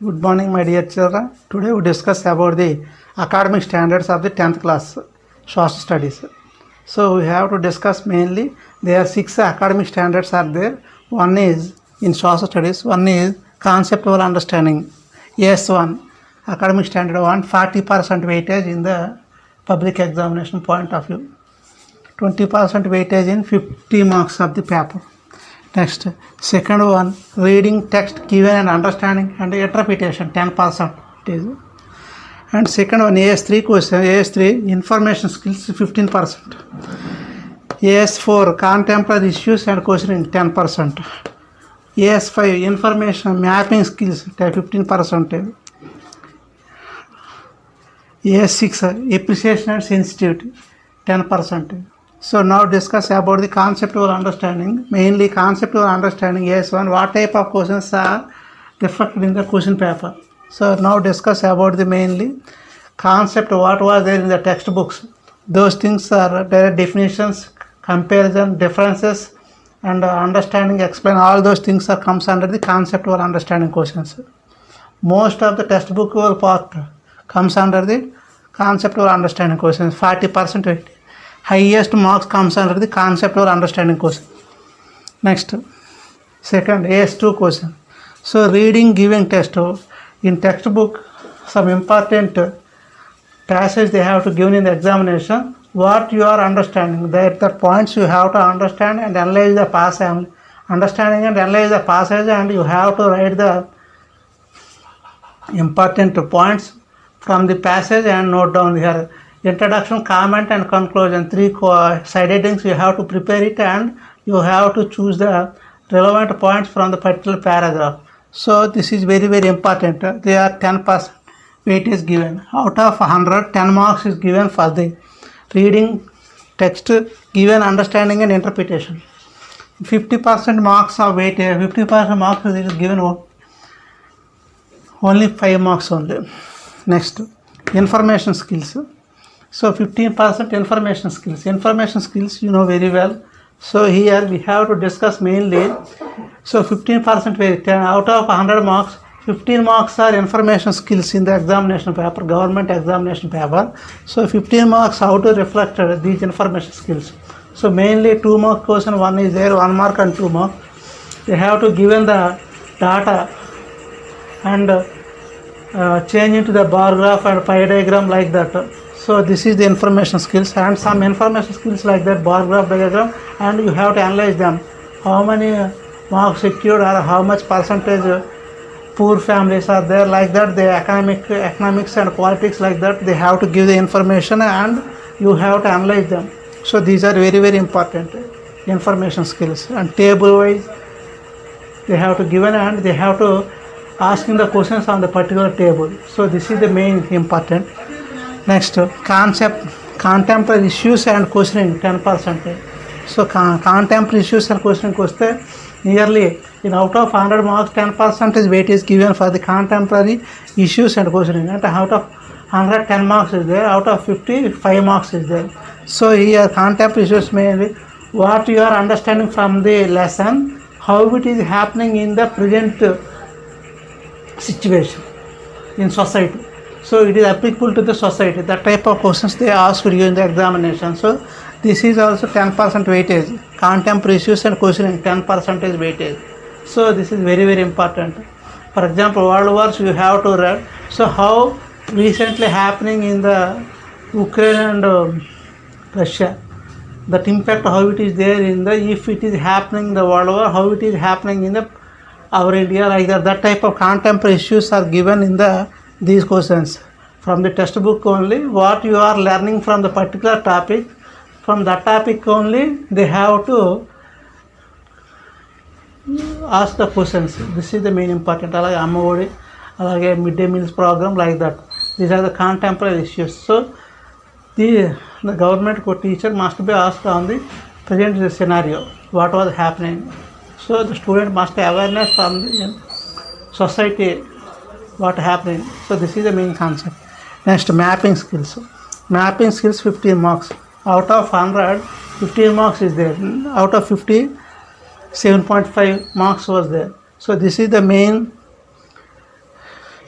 Good morning, my dear children. Today we discuss about the academic standards of the 10th class social studies. So we have to discuss mainly there are 6 academic standards are there. One is in social studies, one is conceptual understanding. AS1 academic standard 1, 40% weightage in the public examination point of view. 20% weightage in 50 marks of the paper. Next, second one, reading text given and understanding and interpretation, 10% it is. And second one, AS3 question, AS3 information skills 15%. AS4 contemporary issues and questioning 10%. AS5 information mapping skills 15%. AS6 appreciation and sensitivity 10%. So now discuss about the conceptual understanding. Mainly conceptual understanding AS1, what type of questions are reflected in the question paper. So now discuss about the mainly concept, what was there in the textbooks. Those things are direct definitions, comparison, differences and understanding, explain, all those things are comes under the conceptual understanding questions. Most of the textbook part comes under the conceptual understanding questions, 40%. Highest marks comes under the conceptual understanding question. Next, second AS2 question. So reading giving test. In textbook, some important passage they have to give in the examination. What you are understanding, that the points you have to understand and analyze the passage. Understanding and analyze the passage, and you have to write the important points from the passage and note down here. Introduction, comment and conclusion, 3 side headings you have to prepare it, and you have to choose the relevant points from the particular paragraph. So this is very important. There are 10% weight is given. Out of 100, 10 marks is given for the reading text given understanding and interpretation. 50% marks of weight, 50% marks is given only 5 marks only. Next, information skills. So 15% information skills. Information skills you know very well. So here we have to discuss mainly. So 15% weight, out of 100 marks, 15 marks are information skills in the examination paper, government examination paper. So 15 marks how to reflect these information skills. So mainly 2 mark question, one is there, 1 mark and 2 mark. They have to given the data and change into the bar graph and pie diagram like that. So this is the information skills, and some information skills like that, bar graph diagram, and you have to analyze them. How many marks secured or how much percentage poor families are there, like that. The economics and politics like that, they have to give the information and you have to analyze them. So these are very important information skills, and table wise they have to given, and they have to asking the questions on the particular table. So this is the main important. Next, contemporary issues and questioning 10%. So contemporary issues and questioning question, nearly in out of 100 marks 10% is weight is given for the contemporary issues and questioning, and out of 110 marks is there, out of 50 5 marks is there. So here contemporary issues mainly what you are understanding from the lesson, how it is happening in the present situation in society. So it is applicable to the society. That type of questions they ask you in the examination. So this is also 10% weightage. Contemporary issues and questioning 10% weightage. So this is very important. For example, world wars you have to read. So how recently happening in the Ukraine and Russia, that impact how it is there in the, if it is happening in the world war, how it is happening in the our India, like that type of contemporary issues are given in the these questions from the textbook only. What you are learning from the particular topic, from that topic only they have to ask the questions. This is the main important. Alage Ammavodi, alage midday meals program, like that. These are the contemporary issues. So the government teacher must be asked on the present scenario, what was happening. So the student must have awareness from the society what happening. So this is the main concept. Next, mapping skills. Mapping skills 15 marks. Out of 100, 15 marks is there. Out of 50, 7.5 marks was there. So this is the main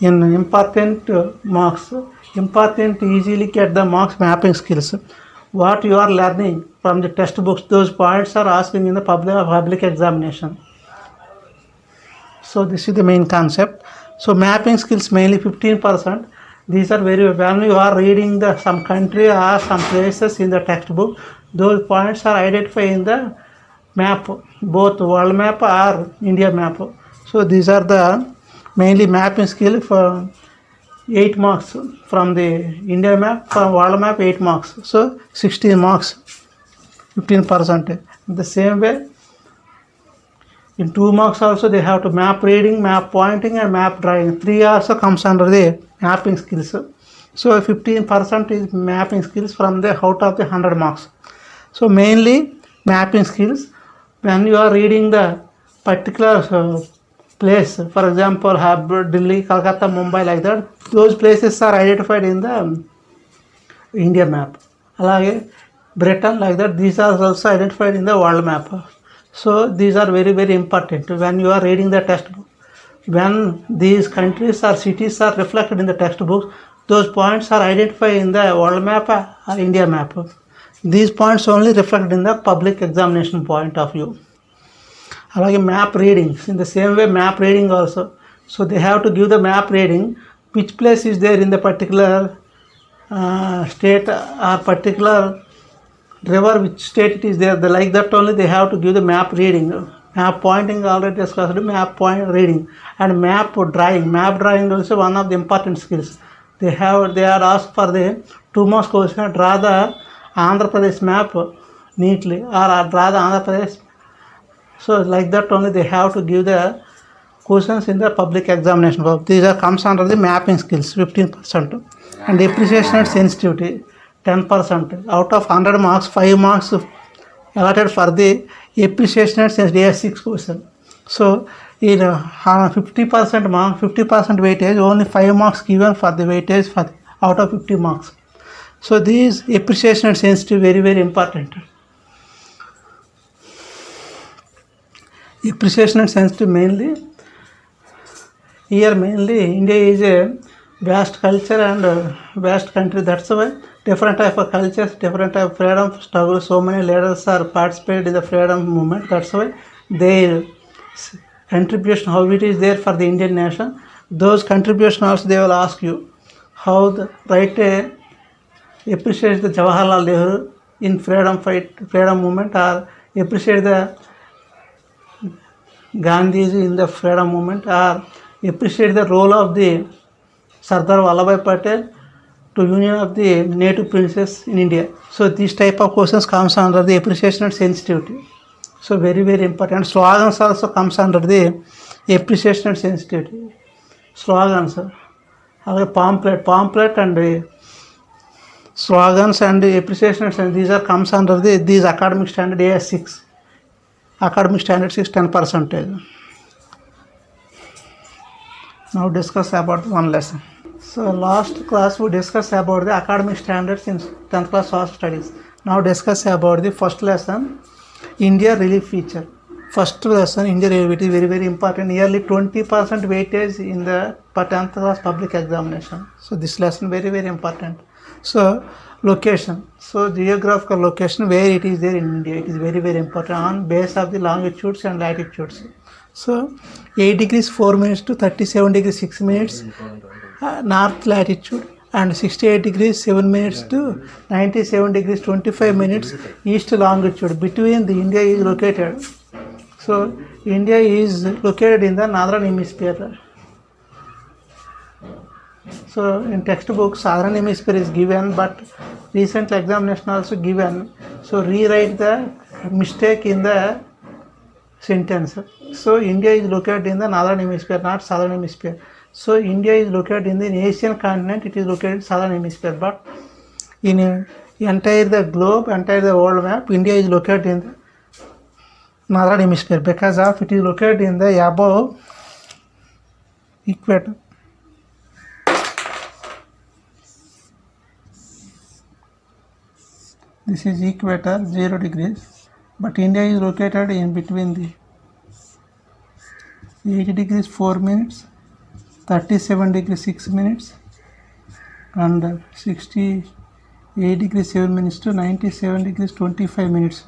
in important marks. Important easily get the marks mapping skills. What you are learning from the textbooks, those points are asking in the public examination. So this is the main concept. So mapping skills mainly 15%. These are very, when you are reading the some country or some places in the textbook, those points are identified in the map, both world map or India map. So these are the mainly mapping skill for 8 marks from the India map, from world map 8 marks. So 16 marks, 15%. The same way, in 2 marks also they have to map reading, map pointing and map drawing. 3 also comes under the mapping skills. So 15% is mapping skills from the out of the 100 marks. So mainly mapping skills when you are reading the particular place, for example, Delhi, Calcutta, Mumbai, like that, those places are identified in the India map. Alage Britain, like that, these are also identified in the world map. So these are very, very important when you are reading the textbook. When these countries or cities are reflected in the textbooks, those points are identified in the world map or India map. These points only reflect in the public examination point of view. Alage map readings, in the same way map reading also. So they have to give the map reading, which place is there in the particular state or particular river, which state it is there. Like that only they have to give the map reading. Map pointing already discussed, map point reading, and map drawing. Map drawing also one of the important skills. They are asked for the 2 marks question, draw the Andhra Pradesh map neatly, or draw the Andhra Pradesh. So like that only they have to give the questions in the public examination. These are comes under the mapping skills, 15%. And appreciation and sensitivity, 10%. Out of 100 marks, 5 marks allotted for the appreciation and sensitivity, 6 questions. So in 50% mark, 50% weightage, only 5 marks given for the weightage for out of 50 marks. So these appreciation and sensitivity very, very important. Appreciation and sensitivity mainly, here mainly India is a vast culture and vast country. That's why different type of cultures, different type of freedom struggle. So many leaders are participated in the freedom movement. That's why their contribution, how it is there for the Indian nation. Those contributions also they will ask you how the right appreciate the Jawaharlal Nehru in freedom fight, freedom movement, or appreciate the Gandhiji in the freedom movement, or appreciate the role of the Sardar Vallabhbhai Patel to union of the native princes in India. So these type of questions comes under the appreciation and sensitivity. So very, very important. Slogans also comes under the appreciation and sensitivity. Slogans, pamphlet and slogans and appreciation and sensitivity, these are comes under these academic standard AS6. Academic standard 6, 10%. Now discuss about one lesson. So last class we discussed about the academic standards in 10th class social studies. Now discuss about the first lesson, India relief feature. First lesson, India relief, is very, very important. Nearly 20% weightage in the 10th class public examination. So this lesson very, very important. So location. So geographical location, where it is there in India, it is very, very important on base of the longitudes and latitudes. So 8 degrees 4 minutes to 37 degrees 6 minutes north latitude, and 68 degrees 7 minutes to 97 degrees 25 minutes east longitude. Between the India is located. So India is located in the northern hemisphere. So in textbook southern hemisphere is given, but recent examination also given. So rewrite the mistake in the sentence. So India is located in the northern hemisphere, not southern hemisphere. So India is located in the Asian continent, it is located in southern hemisphere, but in entire the globe, entire the world map, India is located in the northern hemisphere because of it is located in the above equator. This is equator 0 degrees, but India is located in between the 8 degrees 4 minutes 37 degrees 6 minutes and 68 degrees 7 minutes to 97 degrees 25 minutes.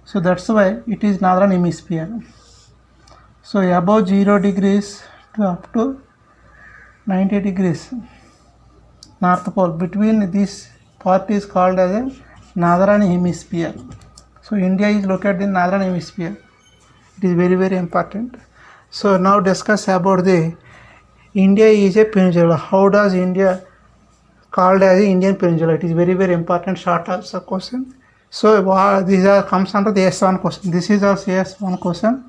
So that's why it is northern hemisphere. So above 0 degrees to up to 90 degrees north pole, between this part is called as a northern hemisphere. So India is located in northern hemisphere. It is very, very important. So now discuss about the India is a peninsula. How does India called as the Indian peninsula? It is very, very important short answer question. So these are comes under the S1 question. This is also S1 question.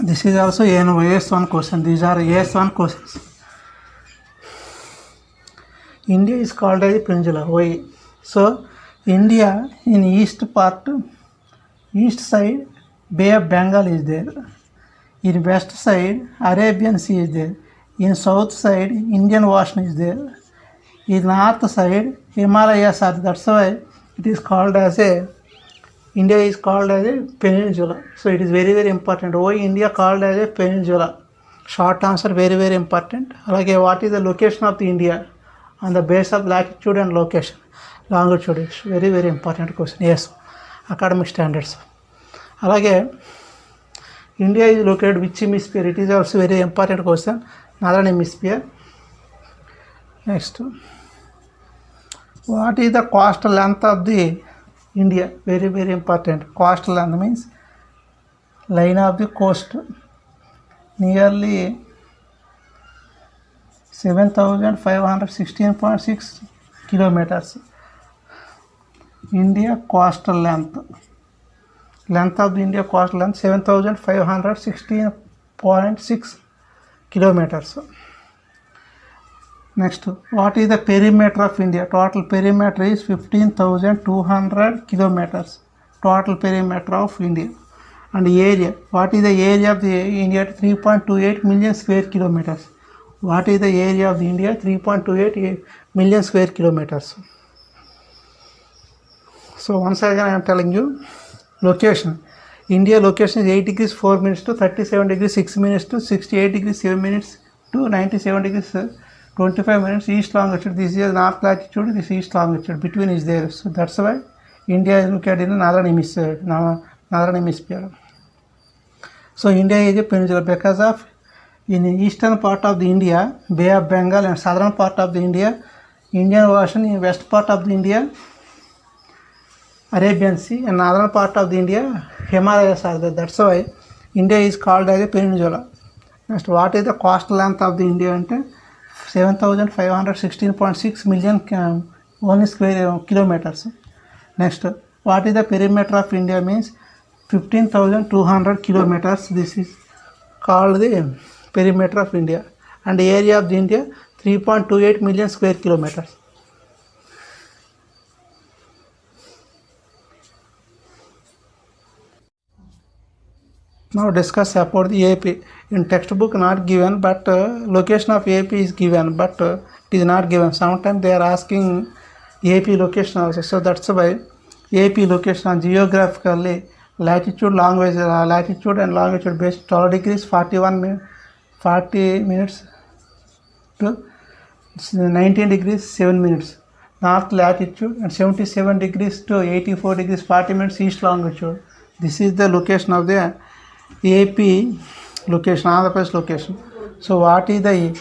This is also S1 question. These are S1 questions. India is called as a peninsula. Why? So India in east part, east side Bay of Bengal is there. In west side Arabian Sea is there. In south side Indian Ocean is there. In north side Himalayas are there. That's why it is called as a India is called as a peninsula. So it is very, very important. Why India called as a peninsula? Short answer, very, very important. Okay, what is the location of the India? On the base of latitude and location. Longitude is very, very important question. Yes, academic standards. Alage, India is located which hemisphere? It is also very important question. Northern hemisphere. Next, what is the coastal length of the India? Very, very important. Coastal length means line of the coast. Nearly 7,516.6 kilometers. India coastal length. Length of the India coastal length 7,516.6 kilometers. Next, what is the perimeter of India? Total perimeter is 15,200 kilometers. Total perimeter of India. And area. What is the area of the India? 3.28 million square kilometers. What is the area of the India? 3.28 million square kilometers. So once again I am telling you, location. India location is 8 degrees 4 minutes to 37 degrees 6 minutes to 68 degrees 7 minutes to 97 degrees 25 minutes east longitude. This is north latitude, this is east longitude. Between is there. So that's why India is located in the northern hemisphere. So India is a peninsula because of in the eastern part of the India, Bay of Bengal, and southern part of the India, Indian Ocean, in west part of the India, Arabian Sea, and northern part of the India, Himalayas are there. That's why India is called as a peninsula. Next, what is the coastal length of the India? 7,516.6 million only square kilometers. Next, what is the perimeter of India? Means 15,200 kilometers. This is called the perimeter of India. And the area of the India 3.28 million square kilometers. Now discuss about the AP. In textbook not given, but location of AP is given, but it is not given. Sometimes they are asking AP location also. So that's why AP location geographically latitude, latitude and longitude based 12 degrees 40 minutes to 19 degrees 7 minutes north latitude and 77 degrees to 84 degrees 40 minutes east longitude. This is the location of the AP location, Andhra Pradesh location. So what is the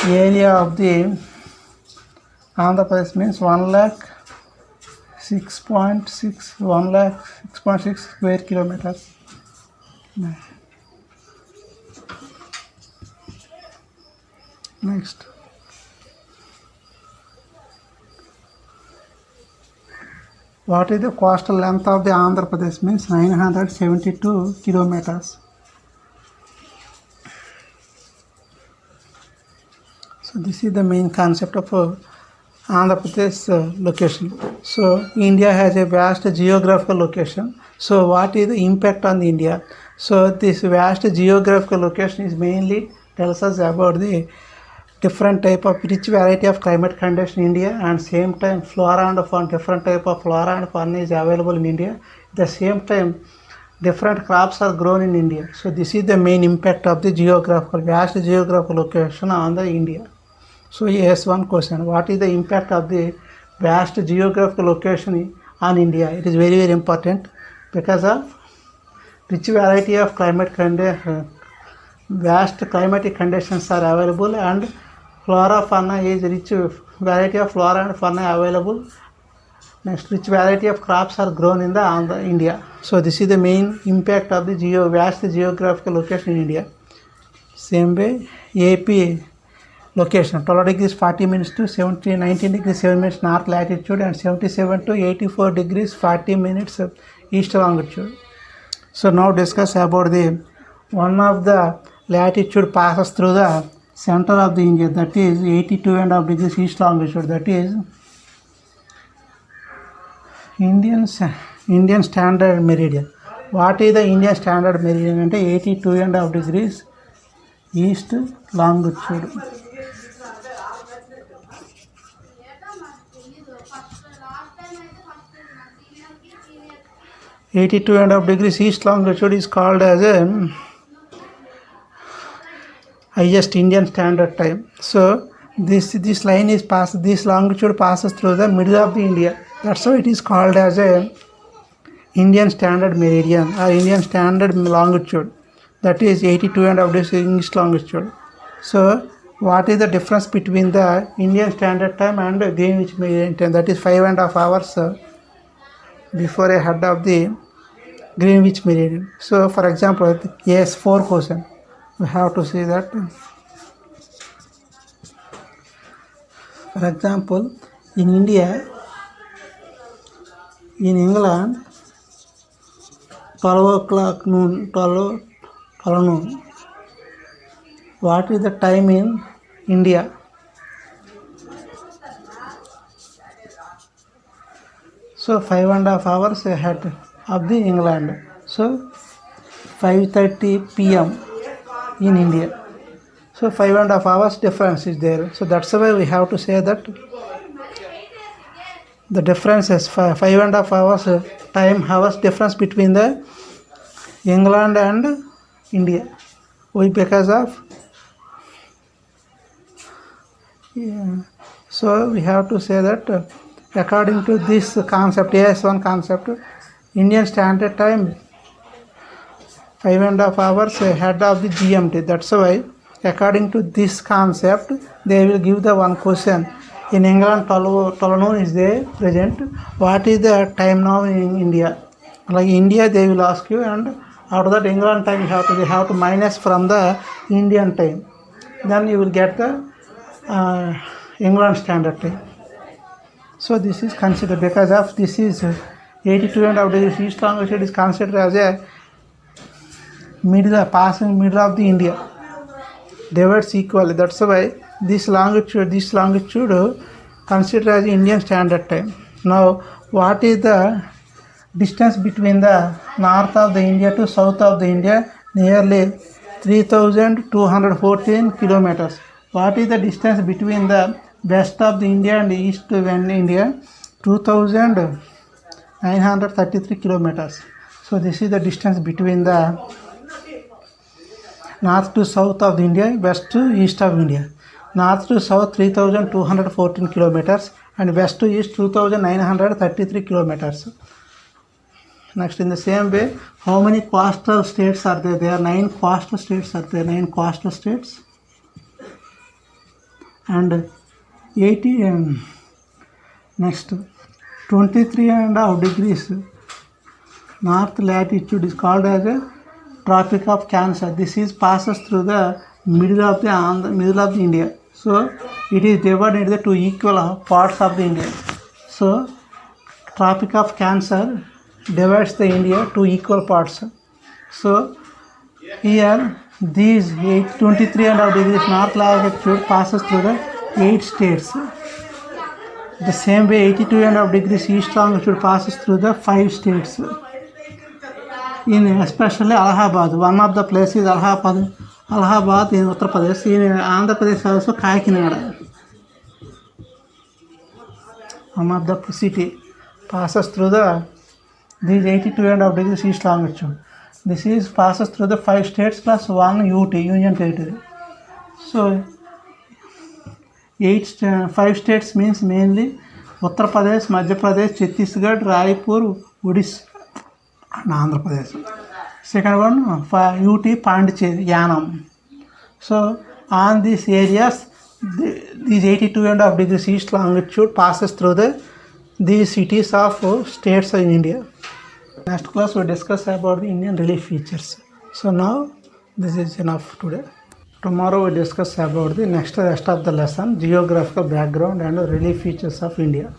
area of the Andhra Pradesh? Means 1,06.6 square kilometers. Next, what is the coastal length of the Andhra Pradesh? Means 972 kilometers. So this is the main concept of Andhra Pradesh location. So India has a vast geographical location. So what is the impact on the India? So this vast geographical location is mainly tells us about the different type of rich variety of climate condition in India, and same time flora and fauna, different type of flora and fauna is available in India. At the same time different crops are grown in India. So this is the main impact of the vast geographical location on the India. So yes, one question: what is the impact of the vast geographical location on India? It is very, very important because of rich variety of vast climatic conditions are available, and flora fauna is rich variety of flora and fauna available. Next, rich variety of crops are grown in the India. So this is the main impact of the vast geographical location in India. Same way, AP location 12 degrees 40 minutes to 19 degrees 7 minutes north latitude and 77 to 84 degrees 40 minutes east longitude. So now discuss about the one of the latitude passes through the center of the India, that is 82.5 degrees east longitude, that is Indian standard meridian. What is the Indian standard meridian? Ante 82.5 degrees east longitude. (82.5 degrees east longitude is called as a highest Indian standard time. So this line is passed, this longitude passes through the middle of the India. That's why it is called as a Indian standard meridian or Indian standard longitude, that is 82.5 degrees east longitude. So what is the difference between the Indian standard time and Greenwich meridian time? That is 5.5 hours before ahead of the Greenwich meridian. So for example, yes, 4 question we have to see that. For example, in India, in England, 12 o'clock noon, 12 noon. What is the time in India? So 5.5 hours ahead of the England. So 5:30 p.m. in India. So 5.5 hours difference is there. So that's why we have to say that the difference is 5.5 hours hours difference between the England and India. Why? Because of So we have to say that according to this concept, AS1 concept, Indian standard time 5.5 hours ahead of the GMT. That's why according to this concept they will give the one question. In England 12 noon is there present. What is the time now in India? Like India they will ask you, and after that England time they have to minus from the Indian time. Then you will get the England standard time. So this is considered, because of this is 82.5 degrees east longitude is considered as a passing middle of the India, divides equally. That's why this longitude considered as Indian standard time. Now what is the distance between the north of the India to south of the India? Nearly 3,214 kilometers. What is the distance between the west of the India and east of India? 2,933 kilometers. So this is the distance between the north to south of the India, west to east of India. North to south 3,214 kilometers and west to east 2,933 kilometers. Next, in the same way, how many coastal states are there? There are 9 coastal states and 80 next 23.5 degrees north latitude is called as a Tropic of Cancer. This is passes through the middle of the India. So it is divided into 2 equal parts of the India. So Tropic of Cancer divides the India 2 equal parts. So here these 23.5 degrees north latitude passes through the 8 states. The same way 82.5 degrees east longitude passes through the 5 states. In especially Allahabad, one of the places Allahabad in Uttar Pradesh, in Andhra Pradesh also Kakinada. One of the city passes through these 82.5 degrees east longitude. This is passes through the 5 states plus 1 UT, Union Territory. So 5 states means mainly Uttar Pradesh, Madhya Pradesh, Chhattisgarh, Raipur, Odisha and Andhra Pradesh. Second one, UT, Pondicherry, Yanam. So on these areas, these 82.5 degrees east longitude passes through these cities of states in India. Next class we discuss about the Indian relief features. So now this is enough today. Tomorrow we discuss about the rest of the lesson, geographical background and relief features of India.